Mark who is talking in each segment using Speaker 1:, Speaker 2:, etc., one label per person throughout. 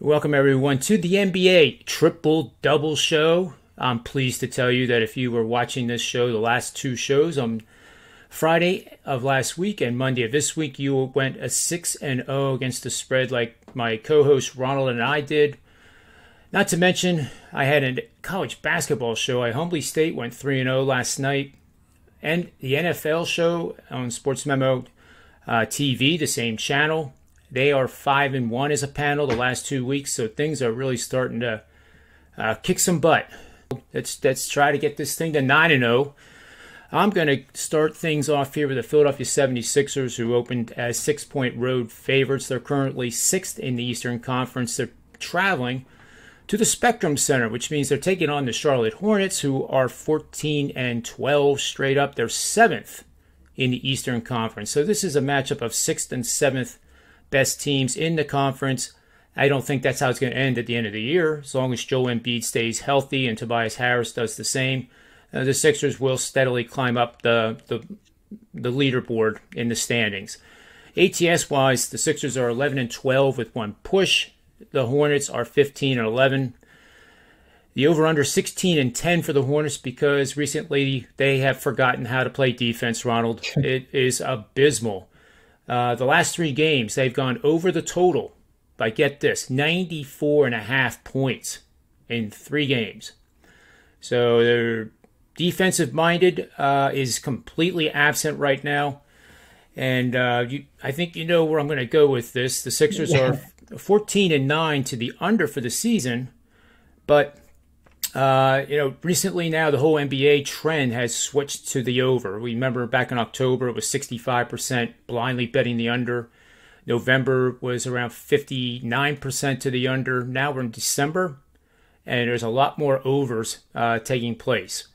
Speaker 1: Welcome, everyone, to the NBA Triple-Double Show. I'm pleased to tell you that if you were watching this show, the last two shows on Friday of last week and Monday of this week, you went a 6-0 against the spread like my co-host Ronald and I did. Not to mention, I had a college basketball show. I humbly state went 3-0 last night. And the NFL show on SportsMemo TV, the same channel. They are 5-1 as a panel the last 2 weeks, so things are really starting to kick some butt. Let's try to get this thing to 9-0. I'm going to start things off here with the Philadelphia 76ers, who opened as 6-point road favorites. They're currently 6th in the Eastern Conference. They're traveling to the Spectrum Center, which means they're taking on the Charlotte Hornets, who are 14-12 straight up. They're 7th in the Eastern Conference. So this is a matchup of 6th and 7th best teams in the conference. I don't think that's how it's going to end at the end of the year. As long as Joel Embiid stays healthy and Tobias Harris does the same, the Sixers will steadily climb up the leaderboard in the standings. ATS-wise, the Sixers are 11-12 with one push. The Hornets are 15-11. The over-under 16-10 for the Hornets because recently they have forgotten how to play defense, Ronald. It is abysmal. The last 3 games, they've gone over the total by, get this, 94.5 points in 3 games. So their defensive-minded is completely absent right now. And I think you know where I'm going to go with this. The Sixers are 14-9 to the under for the season. But recently now the whole NBA trend has switched to the over. We remember back in October it was 65% blindly betting the under. November was around 59% to the under. Now we're in December, and there's a lot more overs taking place.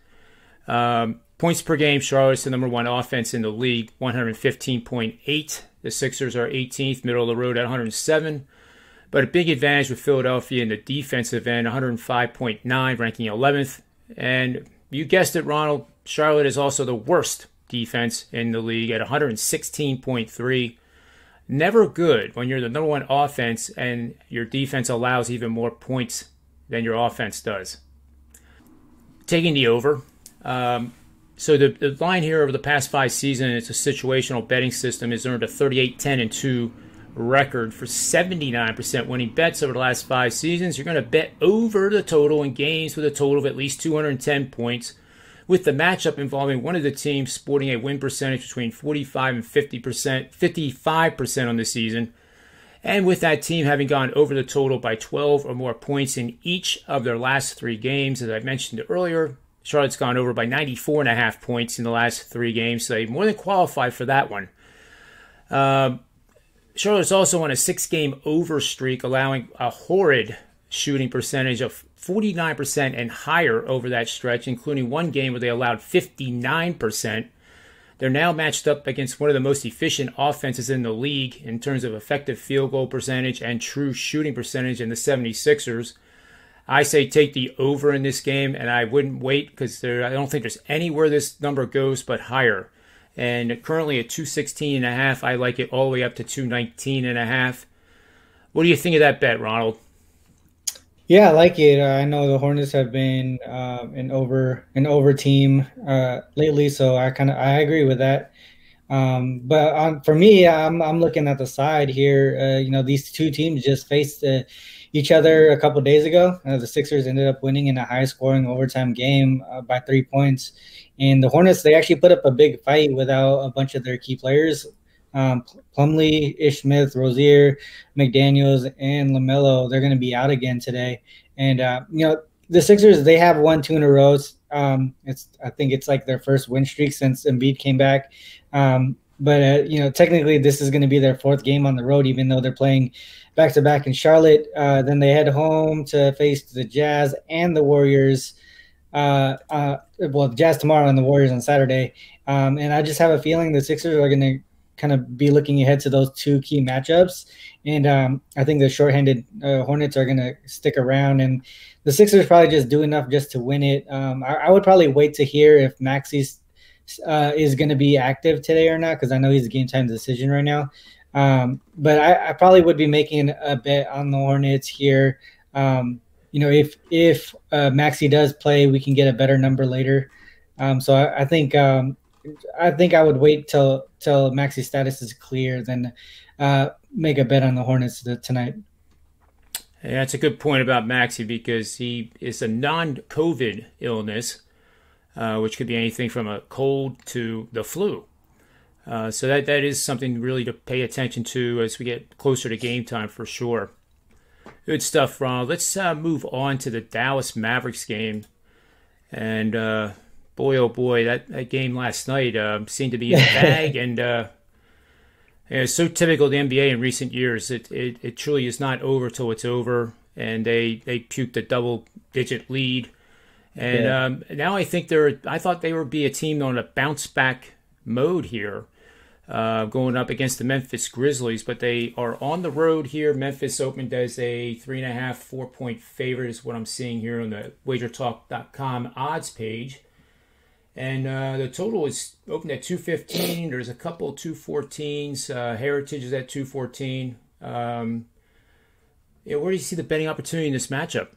Speaker 1: Points per game, Charlotte's the number 1 offense in the league, 115.8. The Sixers are 18th, middle of the road at 107. But a big advantage with Philadelphia in the defensive end, 105.9, ranking 11th. And you guessed it, Ronald, Charlotte is also the worst defense in the league at 116.3. Never good when you're the number 1 offense and your defense allows even more points than your offense does. Taking the over. So the line here over the past 5 seasons, it's a situational betting system, has earned a 38-10-2 record for 79% winning bets over the last 5 seasons. You're going to bet over the total in games with a total of at least 210 points, with the matchup involving one of the teams sporting a win percentage between 45 and 50%, 55% on the season, and with that team having gone over the total by 12 or more points in each of their last 3 games. As I mentioned earlier, Charlotte's gone over by 94.5 points in the last 3 games, so they more than qualify for that one. Charlotte's also on a 6-game over streak, allowing a horrid shooting percentage of 49% and higher over that stretch, including one game where they allowed 59%. They're now matched up against one of the most efficient offenses in the league in terms of effective field goal percentage and true shooting percentage in the 76ers. I say take the over in this game, and I wouldn't wait because I don't think there's anywhere this number goes but higher. And currently at 216.5, I like it all the way up to 219.5. What do you think of that bet, Ronald?
Speaker 2: Yeah, I like it. I know the Hornets have been an over team lately, so I agree with that. But for me, I'm looking at the side here. These two teams just faced each other a couple days ago. The Sixers ended up winning in a high-scoring overtime game by 3 points. And the Hornets, they actually put up a big fight without a bunch of their key players. Plumlee, Ish Smith, Rozier, McDaniels, and LaMelo, they're going to be out again today. And, the Sixers, they have won 2 in a row. I think it's like their first win streak since Embiid came back. But technically this is going to be their 4th game on the road, even though they're playing back-to-back in Charlotte. Then they head home to face the Jazz and the Warriors. The Jazz tomorrow and the Warriors on Saturday. And I just have a feeling the Sixers are going to kind of be looking ahead to those 2 key matchups. And I think the shorthanded Hornets are going to stick around. And the Sixers probably just do enough just to win it. I would probably wait to hear if Maxey is going to be active today or not, because I know he's a game time decision right now. But I probably would be making a bet on the Hornets here. If Maxey does play, we can get a better number later. So I think I would wait till Maxey's status is clear, then make a bet on the Hornets tonight.
Speaker 1: And that's a good point about Maxi because he is a non-COVID illness, which could be anything from a cold to the flu. So that is something really to pay attention to as we get closer to game time for sure. Good stuff, Ronald. Let's move on to the Dallas Mavericks game. And boy, oh boy, that game last night seemed to be in the bag. And it's so typical of the NBA in recent years. It truly is not over till it's over. And they puked a double-digit lead. And now I think I thought they would be a team on a bounce-back mode here. Going up against the Memphis Grizzlies, but they are on the road here. Memphis opened as a 3.5, 4-point favorite is what I'm seeing here on the wagertalk.com odds page. And the total is opened at 215. There's a couple 214s. Heritage is at 214. Where do you see the betting opportunity in this matchup?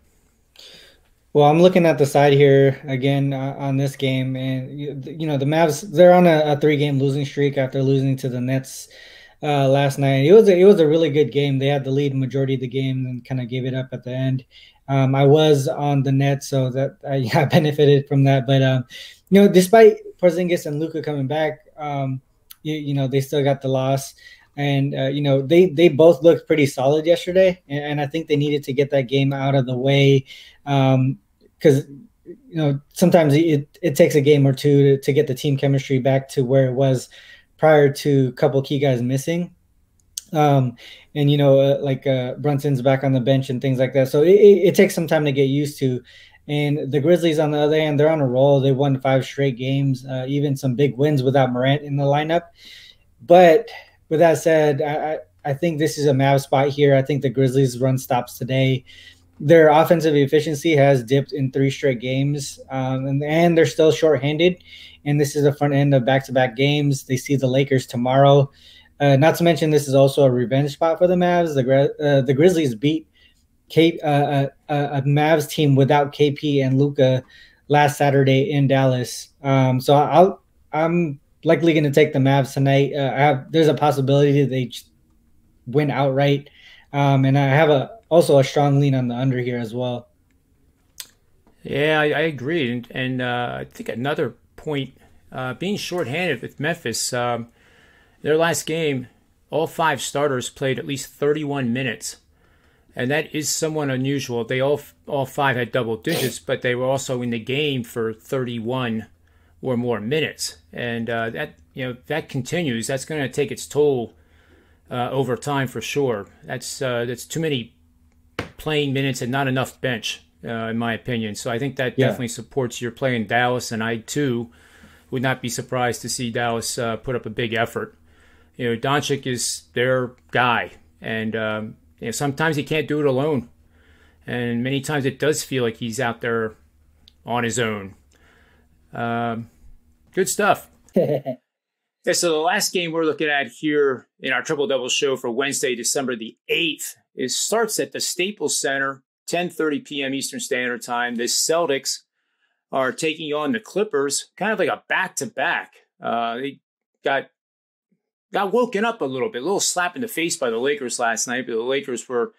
Speaker 2: Well, I'm looking at the side here again on this game, and the Mavs, they're on a 3-game losing streak after losing to the Nets last night. It was a really good game. They had the lead majority of the game and kind of gave it up at the end. I was on the Nets, so that I benefited from that. But despite Porzingis and Luka coming back, they still got the loss. And they both looked pretty solid yesterday, and I think they needed to get that game out of the way, because sometimes it takes a game or two to get the team chemistry back to where it was prior to a couple key guys missing, Brunson's back on the bench and things like that. So it takes some time to get used to. And the Grizzlies, on the other hand, they're on a roll. They won 5 straight games, even some big wins without Morant in the lineup. But with that said, I think this is a Mavs spot here. I think the Grizzlies run stops today. Their offensive efficiency has dipped in 3 straight games, and they're still shorthanded. And this is the front end of back-to-back games. They see the Lakers tomorrow. Not to mention, this is also a revenge spot for the Mavs. The Grizzlies beat a Mavs team without KP and Luka last Saturday in Dallas. So I'm likely going to take the Mavs tonight. There's a possibility that they win outright, and I have also a strong lean on the under here as well.
Speaker 1: Yeah, I agree, and I think another point, being shorthanded with Memphis, their last game, all 5 starters played at least 31 minutes, and that is somewhat unusual. They all 5 had double digits, but they were also in the game for 31 or more minutes, and that continues. That's going to take its toll over time for sure. That's too many playing minutes and not enough bench, in my opinion. So I think that definitely supports your play in Dallas, and I too would not be surprised to see Dallas put up a big effort. Doncic is their guy, and sometimes he can't do it alone, and many times it does feel like he's out there on his own. Good stuff. So the last game we're looking at here in our triple-double show for Wednesday, December the 8th, starts at the Staples Center, 10:30 p.m. Eastern Standard Time. The Celtics are taking on the Clippers, kind of like a back-to-back. They got woken up a little slap in the face by the Lakers last night, but the Lakers were,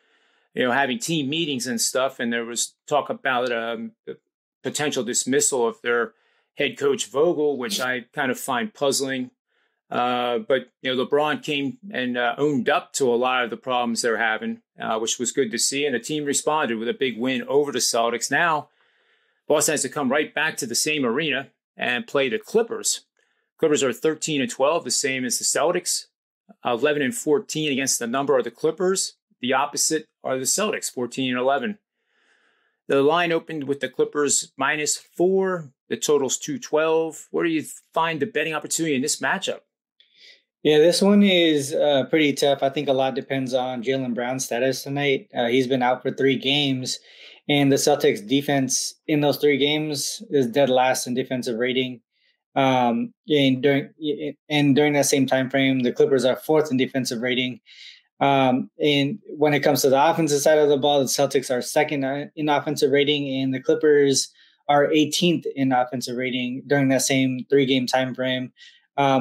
Speaker 1: having team meetings and stuff, and there was talk about the potential dismissal of their head coach Vogel, which I kind of find puzzling. But LeBron came and owned up to a lot of the problems they're having, which was good to see. And the team responded with a big win over the Celtics. Now, Boston has to come right back to the same arena and play the Clippers. Clippers are 13-12, the same as the Celtics. 11-14 against the number of the Clippers. The opposite are the Celtics, 14-11. The line opened with the Clippers -4. The total's 212. Where do you find the betting opportunity in this matchup?
Speaker 2: Yeah, this one is pretty tough. I think a lot depends on Jaylen Brown's status tonight. He's been out for 3 games, and the Celtics defense in those 3 games is dead last in defensive rating. During that same time frame, the Clippers are fourth in defensive rating. And when it comes to the offensive side of the ball, the Celtics are second in offensive rating, and the Clippers are 18th in offensive rating during that same 3-game time frame. I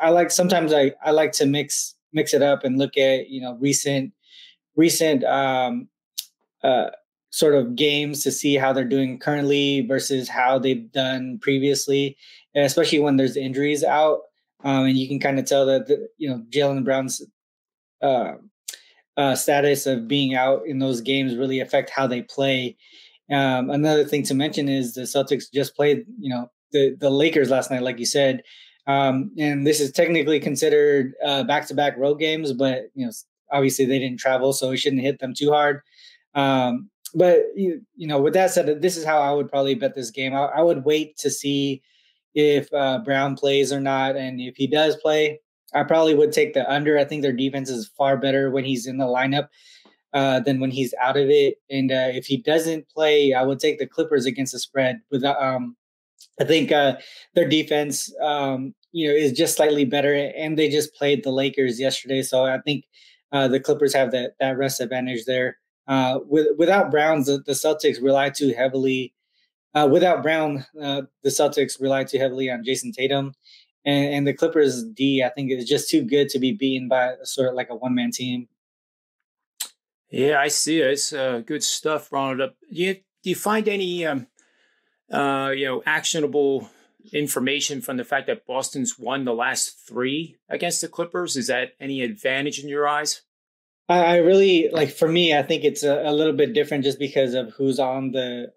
Speaker 2: like to mix it up and look at recent sort of games to see how they're doing currently versus how they've done previously, especially when there's injuries out. And you can kind of tell that Jaylen Brown's status of being out in those games really affect how they play. Another thing to mention is the Celtics just played, the Lakers last night, like you said. And this is technically considered back-to-back road games, but obviously they didn't travel, so it shouldn't hit them too hard. But with that said, this is how I would probably bet this game. I would wait to see if Brown plays or not, and if he does play, I probably would take the under. I think their defense is far better when he's in the lineup than when he's out of it. And if he doesn't play, I would take the Clippers against the spread. I think their defense, is just slightly better, and they just played the Lakers yesterday, so I think the Clippers have that rest advantage there. Without Brown, the Celtics rely too heavily. Without Brown, the Celtics rely too heavily on Jason Tatum, and the Clippers D, I think, is just too good to be beaten by sort of like a one-man team.
Speaker 1: Yeah, I see it. It's good stuff, Ronald. Do you find any actionable information from the fact that Boston's won the last 3 against the Clippers? Is that any advantage in your eyes?
Speaker 2: I really for me, I think it's a little bit different just because of who's in the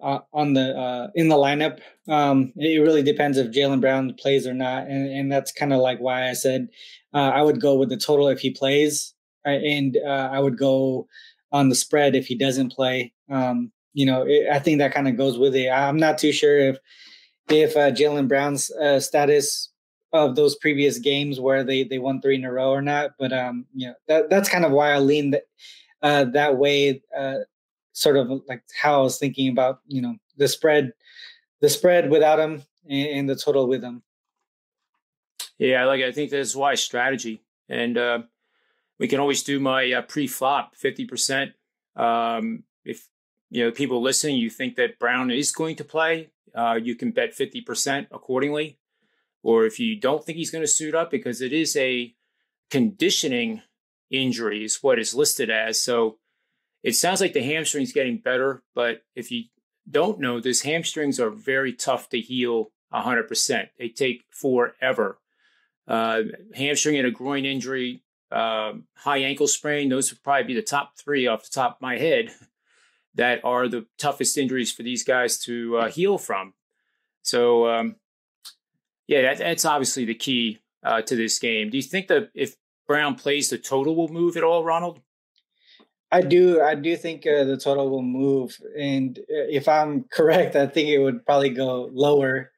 Speaker 2: lineup. It really depends if Jaylen Brown plays or not, and that's kind of like why I said I would go with the total if he plays, and I would go on the spread if he doesn't play. I think that kind of goes with it. I'm not too sure if Jaylen Brown's status of those previous games where they won 3 in a row or not, but that's kind of why I lean that way. Sort of like how I was thinking about the spread without him and the total with him.
Speaker 1: Yeah, I think that's wise strategy, and we can always do my pre-flop 50%. If people listening, you think that Brown is going to play, you can bet 50% accordingly. Or if you don't think he's going to suit up, because it is a conditioning injury is what is listed as. So it sounds like the hamstring's getting better, but if you don't know this, hamstrings are very tough to heal 100%. They take forever. Hamstring and a groin injury, high ankle sprain, those would probably be the top 3 off the top of my head that are the toughest injuries for these guys to heal from. So, that's obviously the key to this game. Do you think that if Brown plays, the total will move at all, Ronald?
Speaker 2: I do think the total will move, and if I'm correct, I think it would probably go lower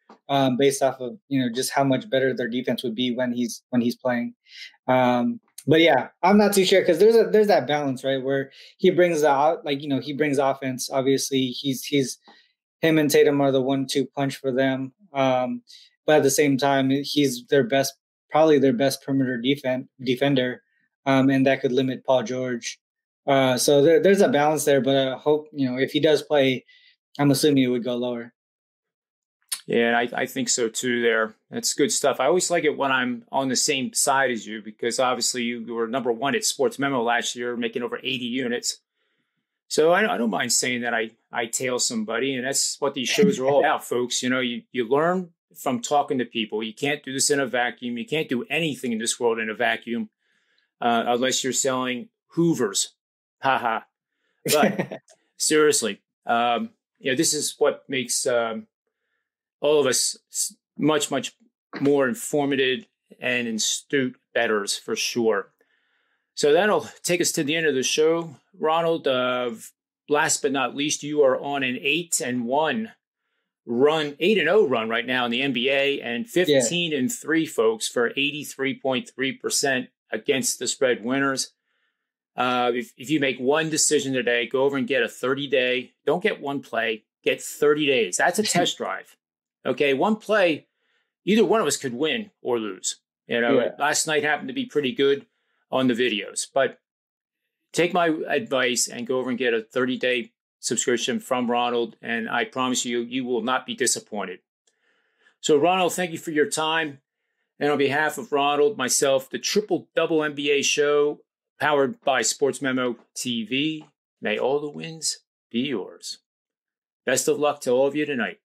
Speaker 2: based off of just how much better their defense would be when he's playing. But yeah, I'm not too sure because there's that balance, right, where he brings he brings offense. Obviously, him and Tatum are the 1-2 punch for them. But at the same time, he's probably their best perimeter defender, and that could limit Paul George. So there's a balance there, but I hope if he does play, I'm assuming it would go lower.
Speaker 1: Yeah, I think so too. That's good stuff. I always like it when I'm on the same side as you, because obviously you were number 1 at SportsMemo last year, making over 80 units. So I don't mind saying that I tail somebody, and that's what these shows are all about, folks. You learn from talking to people. You can't do this in a vacuum. You can't do anything in this world in a vacuum unless you're selling Hoovers. Haha. But seriously, this is what makes all of us much, much more informative and astute bettors for sure. So that'll take us to the end of the show. Ronald, last but not least, you are on an 8-1 run, 8-0 run right now in the NBA, and 15-3, folks, for 83.3% against the spread winners. If you make one decision today, go over and get a 30-day. Don't get one play, get 30 days. That's a test drive. Okay, one play, either one of us could win or lose. Last night happened to be pretty good on the videos, but take my advice and go over and get a 30-day subscription from Ronald, and I promise you, you will not be disappointed. So, Ronald, thank you for your time. And on behalf of Ronald, myself, the Triple Double NBA show, powered by SportsMemo TV, may all the wins be yours. Best of luck to all of you tonight.